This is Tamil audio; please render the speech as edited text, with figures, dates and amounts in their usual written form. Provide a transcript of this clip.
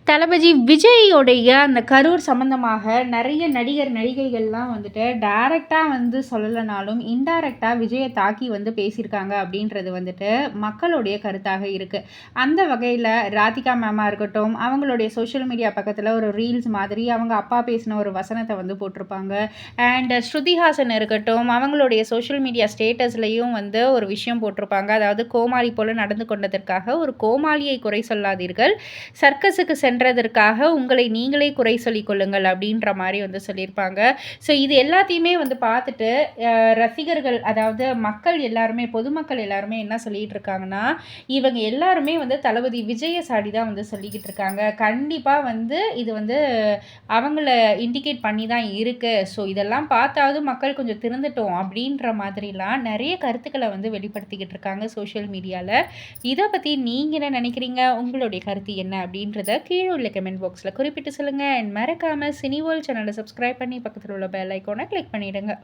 தளபதி விஜயோடைய அந்த கரூர் சம்மந்தமாக நிறைய நடிகர் நடிகைகள்லாம் வந்துட்டு டைரக்டாக வந்து சொல்லலைனாலும் இன்டைரக்டாக விஜயை தாக்கி வந்து பேசியிருக்காங்க அப்படின்றது வந்துட்டு மக்களுடைய கருத்தாக இருக்குது. அந்த வகையில் ராதிகா மேமாக இருக்கட்டும், அவங்களுடைய சோஷியல் மீடியா பக்கத்தில் ஒரு ரீல்ஸ் மாதிரி அவங்க அப்பா பேசின ஒரு வசனத்தை வந்து போட்டிருப்பாங்க. அண்ட் ஸ்ருதிஹாசன் இருக்கட்டும், அவங்களுடைய சோஷியல் மீடியா ஸ்டேட்டஸ்லையும் வந்து ஒரு விஷயம் போட்டிருப்பாங்க. அதாவது கோமாளி போல நடந்து கொண்டதற்காக ஒரு கோமாளியை குறை சொல்லாதீர்கள், சர்க்கஸுக்கு சென்றதற்காக உங்களை நீங்களே குறை சொல்லிக் கொள்ளுங்கள் அப்படின்ற மாதிரி வந்து சொல்லியிருப்பாங்க. ஸோ இது எல்லாத்தையுமே வந்து பார்த்துட்டு ரசிகர்கள், அதாவது மக்கள் எல்லாருமே, பொதுமக்கள் எல்லாருமே என்ன சொல்லிட்டு இருக்காங்கன்னா, இவங்க எல்லாருமே வந்து தளபதி விஜய சாடி தான் வந்து சொல்லிக்கிட்டு இருக்காங்க. கண்டிப்பாக வந்து இது வந்து அவங்கள இண்டிகேட் பண்ணி தான் இருக்குது. ஸோ இதெல்லாம் பார்த்தாவது மக்கள் கொஞ்சம் திருந்தட்டும் அப்படின்ற மாதிரிலாம் நிறைய கருத்துக்களை வந்து வெளிப்படுத்திக்கிட்டு இருக்காங்க சோஷியல் மீடியாவில். இதை பற்றி நீங்கள் என்ன நினைக்கிறீங்க? உங்களுடைய கருத்து என்ன அப்படின்றத கீழே உள்ள கமெண்ட் பாக்ஸில் குறிப்பிட்டு சொல்லுங்கள். அண்ட் மறக்காமல் சினி வேர்ல்ட் சேனலை சப்ஸ்கிரைப் பண்ணி பக்கத்தில் உள்ள பெல் ஐக்கானை கிளிக் பண்ணிவிடுங்க.